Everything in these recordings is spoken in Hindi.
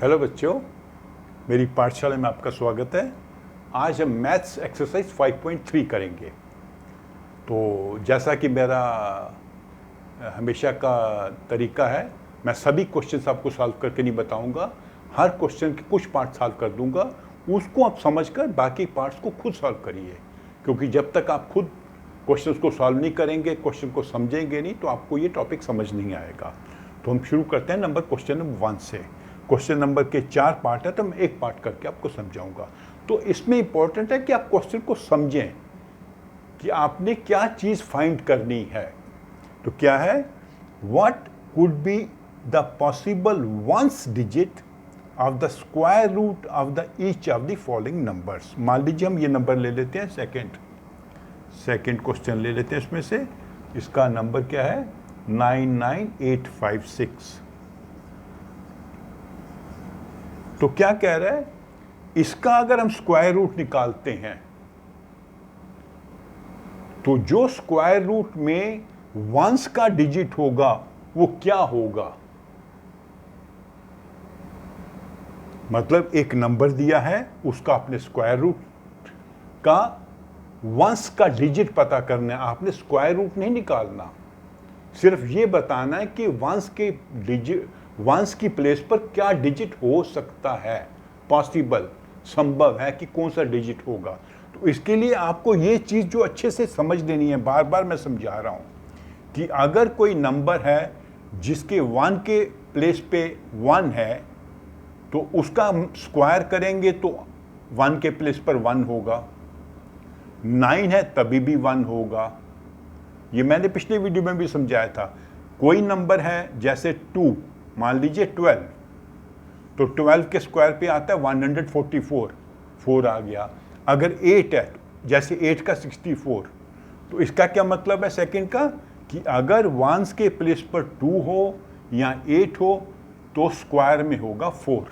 हेलो बच्चों, मेरी पाठशाला में आपका स्वागत है। आज हम मैथ्स एक्सरसाइज 5.3 करेंगे। तो जैसा कि मेरा हमेशा का तरीका है, मैं सभी क्वेश्चंस आपको सॉल्व करके नहीं बताऊंगा। हर क्वेश्चन के कुछ पार्ट सॉल्व कर दूंगा, उसको आप समझकर बाकी पार्ट्स को खुद सॉल्व करिए। क्योंकि जब तक आप खुद क्वेश्चंस को सॉल्व नहीं करेंगे, क्वेश्चन को समझेंगे नहीं, तो आपको ये टॉपिक समझ नहीं आएगा। तो हम शुरू करते हैं क्वेश्चन नंबर 1 से। क्वेश्चन नंबर के 4 पार्ट है, तो मैं एक पार्ट करके आपको समझाऊंगा। तो इसमें इंपॉर्टेंट है कि आप क्वेश्चन को समझें कि आपने क्या चीज़ फाइंड करनी है। तो क्या है, what could be the possible ones digit of the square root of the each of the following numbers. मान लीजिए हम ये नंबर ले लेते हैं, सेकेंड क्वेश्चन ले लेते हैं। इसमें से इसका नंबर क्या है, 99856। तो क्या कह रहा है, इसका अगर हम स्क्वायर रूट निकालते हैं तो जो स्क्वायर रूट में वंस का डिजिट होगा वो क्या होगा। मतलब एक नंबर दिया है, उसका आपने स्क्वायर रूट का वंस का डिजिट पता करना है। आपने स्क्वायर रूट नहीं निकालना, सिर्फ ये बताना है कि वंस की प्लेस पर क्या डिजिट हो सकता है, पॉसिबल, संभव है कि कौन सा डिजिट होगा। तो इसके लिए आपको ये चीज़ जो अच्छे से समझ लेनी है, बार बार मैं समझा रहा हूँ कि अगर कोई नंबर है जिसके 1 के प्लेस पे 1 है, तो उसका स्क्वायर करेंगे तो 1 के प्लेस पर 1 होगा। 9 है तभी भी 1 होगा। ये मैंने पिछले वीडियो में भी समझाया था। कोई नंबर है जैसे 2, मान लीजिए 12, तो 12 के स्क्वायर पे आता है 144, 4 आ गया। अगर 8 है, जैसे 8 का 64, तो इसका क्या मतलब है सेकंड का, कि अगर 1 के प्लेस पर 2 हो या 8 हो तो स्क्वायर में होगा 4।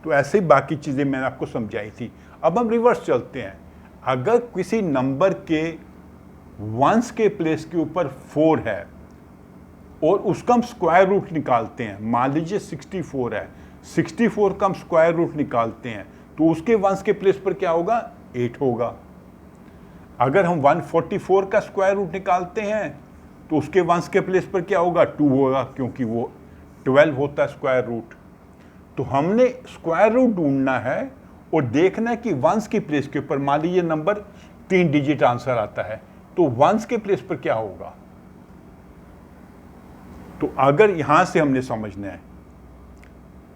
तो ऐसे ही बाकी चीज़ें मैंने आपको समझाई थी। अब हम रिवर्स चलते हैं। अगर किसी नंबर के वंस के प्लेस के ऊपर 4 है और उसका हम स्क्वायर रूट निकालते हैं, मान लीजिए 64 है, 64 का हम स्क्वायर रूट निकालते हैं, तो उसके वंस के प्लेस पर क्या होगा, 8 होगा। अगर हम 144 का स्क्वायर रूट निकालते हैं तो उसके वंस के प्लेस पर क्या होगा, 2 होगा, क्योंकि वो 12 होता है स्क्वायर रूट। तो हमने स्क्वायर रूट ढूंढना है और देखना है कि वंस की प्लेस के ऊपर, मान लीजिए नंबर 3 डिजिट आंसर आता है, तो वंस के प्लेस पर क्या होगा। तो अगर यहां से हमने समझना है,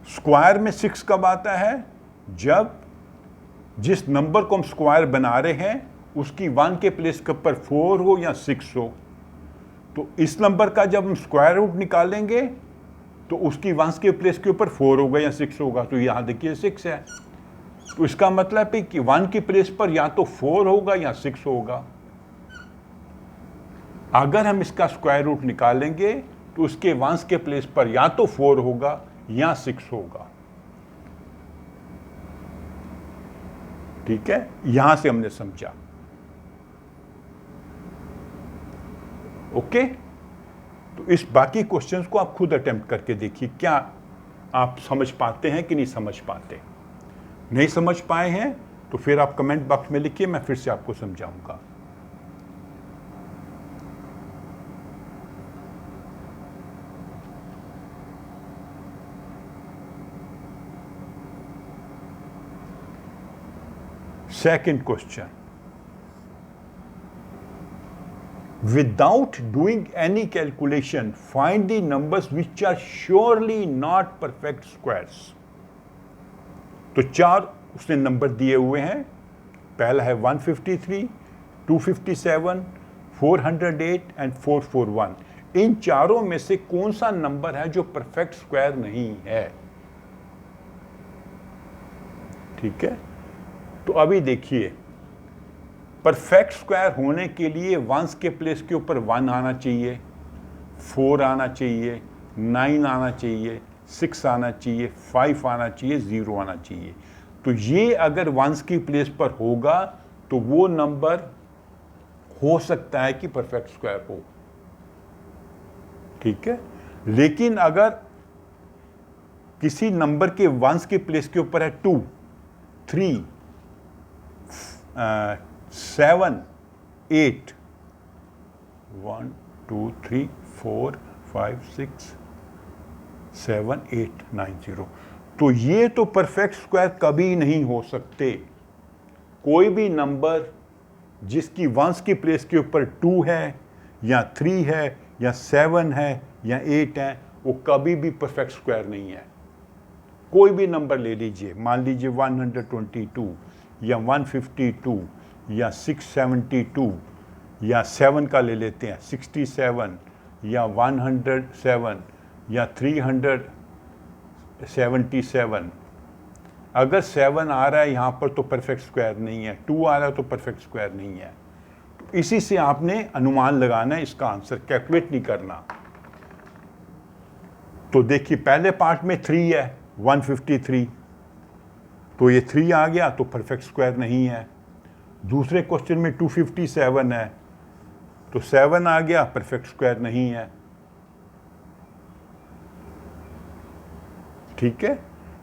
स्क्वायर में 6 कब आता है, जब जिस नंबर को हम स्क्वायर बना रहे हैं उसकी 1 के प्लेस के ऊपर 4 हो या 6 हो। तो इस नंबर का जब हम स्क्वायर रूट निकालेंगे तो उसकी वंस के प्लेस के ऊपर 4 होगा या 6 होगा। तो यहां देखिए 6 है, तो इसका मतलब है कि 1 की प्लेस पर या तो 4 होगा या 6 होगा। अगर हम इसका स्क्वायर रूट निकालेंगे तो उसके वंस के प्लेस पर या तो 4 होगा या 6 होगा। ठीक है, यहां से हमने समझा। ओके, तो इस बाकी क्वेश्चंस को आप खुद अटेम्प्ट करके देखिए, क्या आप समझ पाते हैं कि नहीं समझ पाते। नहीं समझ पाए हैं तो फिर आप कमेंट बॉक्स में लिखिए, मैं फिर से आपको समझाऊंगा। Second question. Without doing any calculation, find the numbers which are surely not perfect squares. तो 4 उसने नंबर दिए हुए हैं। पहला है 153, 257, 408 एंड 441। इन चारों में से कौन सा नंबर है जो परफेक्ट स्क्वायर नहीं है। ठीक है, तो अभी देखिए, परफेक्ट स्क्वायर होने के लिए वंस के प्लेस के ऊपर 1 आना चाहिए, 4 आना चाहिए, 9 आना चाहिए, 6 आना चाहिए, 5 आना चाहिए, 0 आना चाहिए। तो ये अगर वंस की प्लेस पर होगा तो वो नंबर हो सकता है कि परफेक्ट स्क्वायर हो। ठीक है, लेकिन अगर किसी नंबर के वंस के प्लेस के ऊपर है 2, 3, 7, 8, 1, 2, 3, 4, 5, 6, 7, 8, 9, 0, तो ये तो परफेक्ट स्क्वायर कभी नहीं हो सकते। कोई भी नंबर जिसकी वंस की प्लेस के ऊपर 2 है या 3 है या 7 है या 8 है, वो कभी भी परफेक्ट स्क्वायर नहीं है। कोई भी नंबर ले लीजिए, मान लीजिए 122 या 152 या 672 या 7 का ले लेते हैं 67 या 107 या 377, अगर 7 आ रहा है यहाँ पर तो परफेक्ट स्क्वायर नहीं है, 2 आ रहा है तो परफेक्ट स्क्वायर नहीं है। तो इसी से आपने अनुमान लगाना है, इसका आंसर कैलकुलेट नहीं करना। तो देखिए पहले पार्ट में 3 है 153, तो ये 3 आ गया तो परफेक्ट स्क्वायर नहीं है। दूसरे क्वेश्चन में 257 है, तो 7 आ गया, परफेक्ट स्क्वायर नहीं है। ठीक है,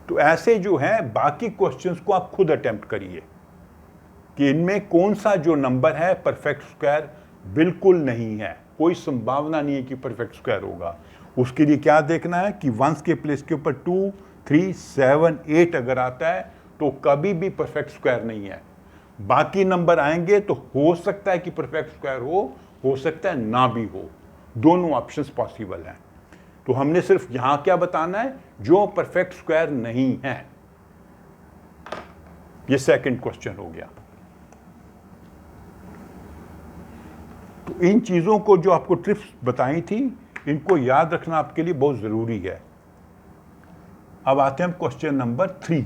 तो ऐसे जो है बाकी क्वेश्चंस को आप खुद अटेम्प्ट करिए कि इनमें कौन सा जो नंबर है परफेक्ट स्क्वायर बिल्कुल नहीं है, कोई संभावना नहीं है कि परफेक्ट स्क्वायर होगा। उसके लिए क्या देखना है कि वंस के प्लेस के ऊपर 2, 3, 7, 8 अगर आता है तो कभी भी परफेक्ट स्क्वायर नहीं है। बाकी नंबर आएंगे तो हो सकता है कि परफेक्ट स्क्वायर हो सकता है ना भी हो, दोनों ऑप्शंस पॉसिबल हैं। तो हमने सिर्फ यहां क्या बताना है, जो परफेक्ट स्क्वायर नहीं है। ये सेकंड क्वेश्चन हो गया। तो इन चीजों को जो आपको ट्रिप्स बताई थी, इनको याद रखना आपके लिए बहुत जरूरी है। अब आते हैं question number 3।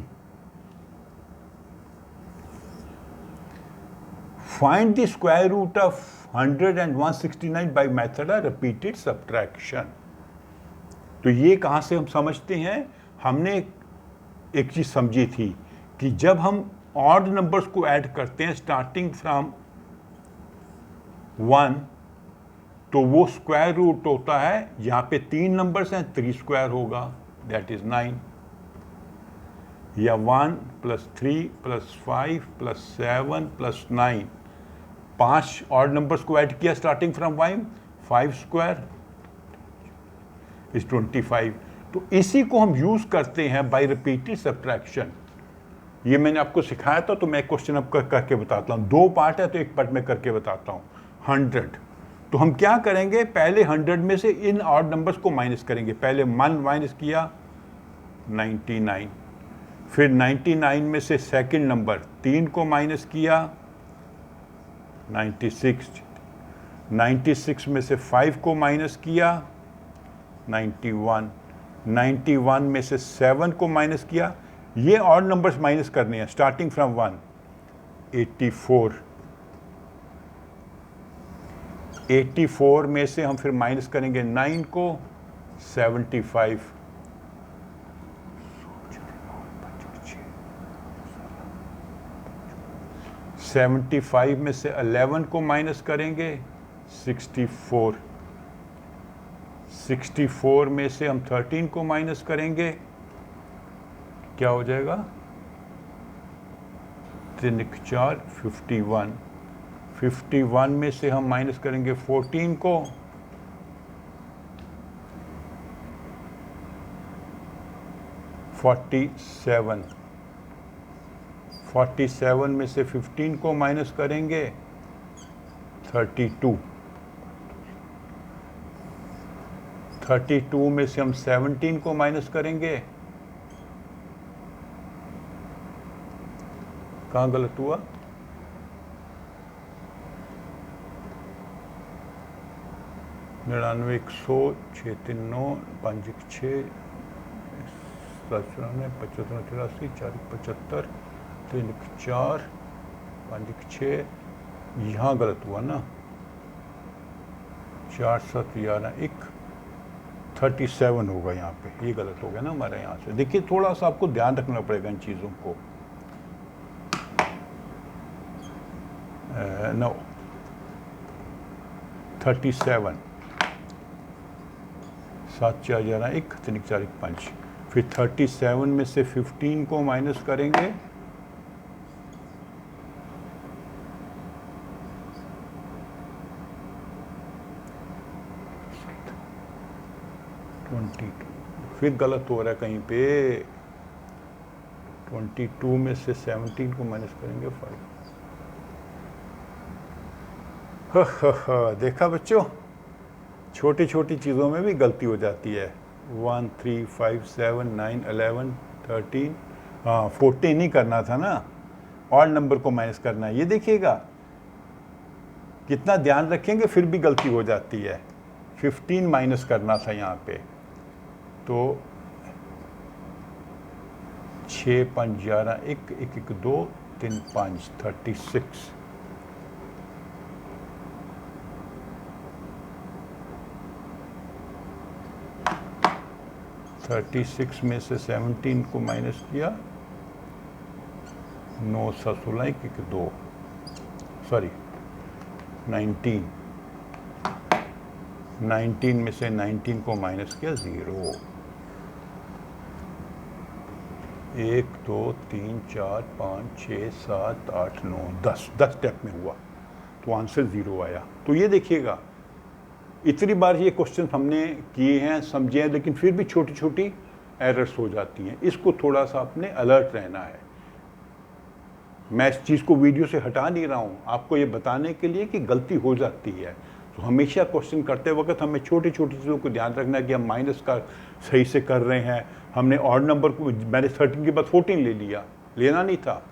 Find the square root of 100 and 169 by method of repeated subtraction. तो ये कहां से हम समझते हैं, हमने एक चीज समझी थी कि जब हम ऑड नंबर्स को ऐड करते हैं स्टार्टिंग फ्रॉम 1, तो वो स्क्वायर रूट होता है, यहां पे 3 नंबर्स हैं, 3 स्क्वायर होगा, दैट इज 9, या 1 + 3 + 5 + 7 + 9, 5 ऑड नंबर्स को ऐड किया स्टार्टिंग फ्रॉम 5 स्क्वायर इज 25। तो इसी को हम यूज करते हैं बाय रिपीटेड सब्ट्रैक्शन। ये मैंने आपको सिखाया था, तो मैं क्वेश्चन अब करके बताता हूँ। 2 पार्ट है तो एक पार्ट में करके बताता हूँ। 100, तो हम क्या करेंगे, पहले 100 में से इन ऑड नंबर्स को माइनस करेंगे। पहले 1 माइनस किया 99, फिर 99 में से सेकंड नंबर 3 को माइनस किया 96, 96 में से 5 को माइनस किया 91, 91 में से 7 को माइनस किया। ये ऑड नंबर्स माइनस करने हैं स्टार्टिंग फ्रॉम 1, 84, 84 में से हम फिर माइनस करेंगे 9 को 75, 75 में से 11 को माइनस करेंगे 64, 64 में से हम 13 को माइनस करेंगे, क्या हो जाएगा 3 4 51, 51 में से हम माइनस करेंगे 14 को 47, 47 में से 15 को माइनस करेंगे 32, 32 में से हम 17 को माइनस करेंगे, कहाँ गलत हुआ, 99, 100, 6 3 9, 5 1 6, 7 94, 75 83, 4 75, 3 4, 5 6, यहाँ गलत हुआ ना, 4 7 11 1, 37 होगा यहाँ पे, ये गलत हो गया ना हमारे यहाँ से। देखिए थोड़ा सा आपको ध्यान रखना पड़ेगा इन चीज़ों को। नो 37, 7 4 11 1, 3 4 1 5, फिर 37 में से 15 को माइनस करेंगे, फिर गलत हो रहा है कहीं पे, 22 में से 17 को माइनस करेंगे 5। देखा बच्चों, छोटी छोटी चीज़ों में भी गलती हो जाती है। 1 3 5 7 9 11 13, हाँ 14 नहीं करना था ना, और नंबर को माइनस करना है। ये देखिएगा कितना ध्यान रखेंगे फिर भी गलती हो जाती है। 15 माइनस करना था यहाँ पे, तो 6 5 11 1 1 1 2 3 5 36। 36 में से 17 को माइनस किया, 9 7 16 1 1 2, सॉरी 19 में से 19 को माइनस किया 0। 1 2 3 4 5 6 7 8 9 10 स्टेप में हुआ, तो आंसर 0 आया। तो ये देखिएगा, इतनी बार ये क्वेश्चन हमने किए हैं, समझे हैं, लेकिन फिर भी छोटी छोटी एरर्स हो जाती हैं। इसको थोड़ा सा अपने अलर्ट रहना है। मैं इस चीज़ को वीडियो से हटा नहीं रहा हूँ, आपको ये बताने के लिए कि गलती हो जाती है। तो हमेशा क्वेश्चन करते वक्त हमें छोटी छोटी चीज़ों को ध्यान रखना है कि हम माइनस का सही से कर रहे हैं। हमने ऑड नंबर को, मैंने 13 के बाद 14 ले लिया, लेना नहीं था,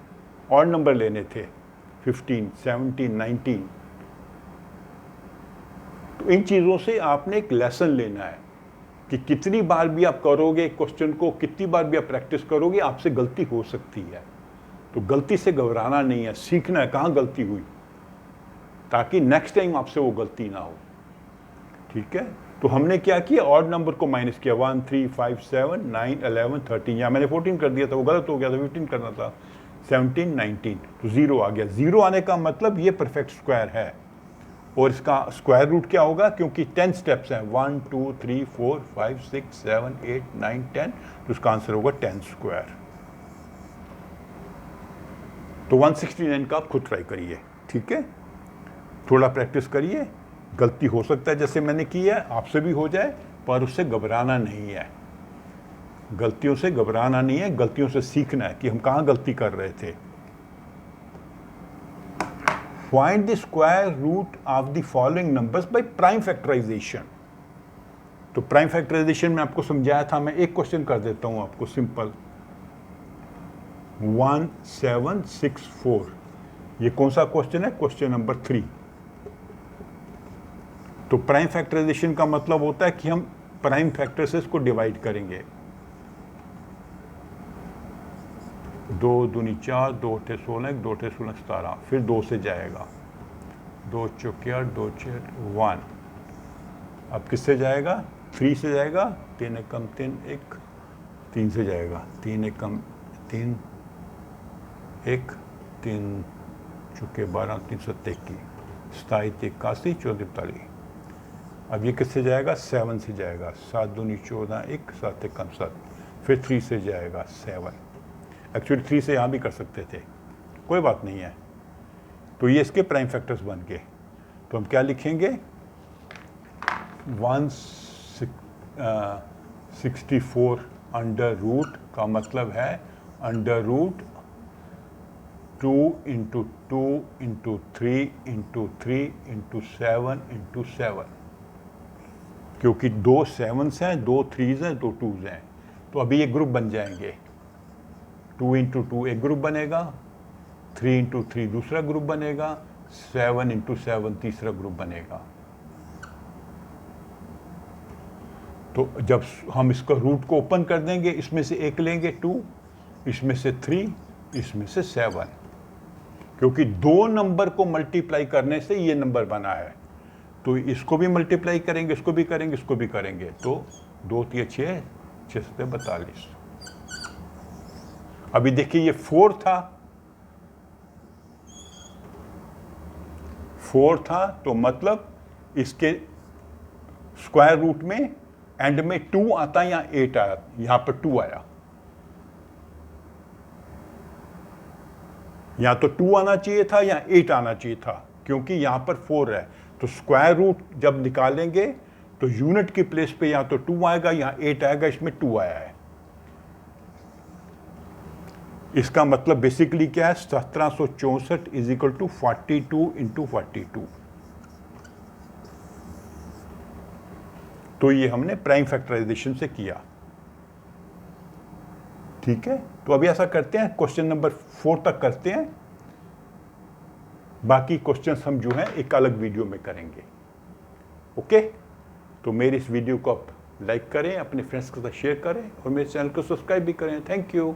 ऑड नंबर लेने थे, 15 17 19। तो इन चीज़ों से आपने एक लेसन लेना है कि कितनी बार भी आप करोगे क्वेश्चन को, कितनी बार भी आप प्रैक्टिस करोगे, आपसे गलती हो सकती है। तो गलती से घबराना नहीं है, सीखना है कहाँ गलती हुई, ताकि नेक्स्ट टाइम आपसे वो गलती ना हो। ठीक है, तो हमने क्या किया, ऑड नंबर को माइनस किया, 1 3 5 7 9 11 13, या मैंने 14 कर दिया था, वो गलत हो गया था, 15 करना था, 17 19, तो 0 आ गया। 0 आने का मतलब ये परफेक्ट स्क्वायर है, और इसका स्क्वायर रूट क्या होगा, क्योंकि 10 स्टेप्स हैं, 1 2 3 4 5 6 7 8 9 10, तो इसका आंसर होगा 10 स्क्वायर। तो 169 का आप खुद ट्राई करिए। ठीक है, थोड़ा प्रैक्टिस करिए, गलती हो सकता है जैसे मैंने की है आपसे भी हो जाए, पर उससे घबराना नहीं है। गलतियों से घबराना नहीं है, गलतियों से सीखना है कि हम कहाँ गलती कर रहे थे। Find the square root of the following numbers by prime factorization। तो प्राइम फैक्टराइजेशन में आपको समझाया था, मैं एक क्वेश्चन कर देता हूं आपको सिंपल। 1764, ये कौन सा क्वेश्चन है, क्वेश्चन नंबर 3। तो प्राइम फैक्टराइजेशन का मतलब होता है कि हम प्राइम फैक्टर से इसको डिवाइड करेंगे। 2 दूनी 4, 2 8 16, 2 8 16 17, फिर 2 से जाएगा, 2 चौके 8, 2 6 1। अब किससे जाएगा, 3 से जाएगा, 3 एक कम 3 1, 3 से जाएगा, 3 एक कम 3 1, 3 चौके 12, 3 7 21, 27 81, 14 43। अब ये किससे जाएगा, 7 से जाएगा, 7 दूनी 14 1, 7 एक कम 7, फिर 3 से जाएगा 7। एक्चुअली 3 से यहाँ भी कर सकते थे, कोई बात नहीं है। तो ये इसके प्राइम फैक्टर्स बन गए। तो हम क्या लिखेंगे, 164 अंडर रूट का मतलब है under root 2 into 2 into 3 into 3 into 7 into 7, क्योंकि 2 7s हैं, 2 3s हैं, 2 2s हैं। तो अभी ये ग्रुप बन जाएंगे, 2 इंटू 2 एक ग्रुप बनेगा, 3 इंटू 3 दूसरा ग्रुप बनेगा, 7 इंटू 7 तीसरा ग्रुप बनेगा। तो जब हम इसका रूट को ओपन कर देंगे, इसमें से एक लेंगे 2, इसमें से 3, इसमें से 7, क्योंकि 2 नंबर को मल्टीप्लाई करने से ये नंबर बना है। तो इसको भी मल्टीप्लाई करेंगे, इसको भी करेंगे, इसको भी करेंगे, तो 2 3 6 6 7 42। अभी देखिए ये 4 था, तो मतलब इसके स्क्वायर रूट में एंड में 2 आता या 8 आया, यहां पर 2 आया, या तो 2 आना चाहिए था या 8 आना चाहिए था, क्योंकि यहां पर 4 है। तो स्क्वायर रूट जब निकालेंगे तो यूनिट की प्लेस पे या तो 2 आएगा या 8 आएगा, इसमें 2 आया है। इसका मतलब बेसिकली क्या है, 1764 इज इक्वल टू 42 इंटू 42। तो ये हमने प्राइम फैक्टराइजेशन से किया। ठीक है, तो अभी ऐसा करते हैं, क्वेश्चन नंबर 4 तक करते हैं, बाकी क्वेश्चंस हम जो है एक अलग वीडियो में करेंगे। ओके, तो मेरी इस वीडियो को आप लाइक करें, अपने फ्रेंड्स के साथ शेयर करें और मेरे चैनल को सब्सक्राइब भी करें। Thank you.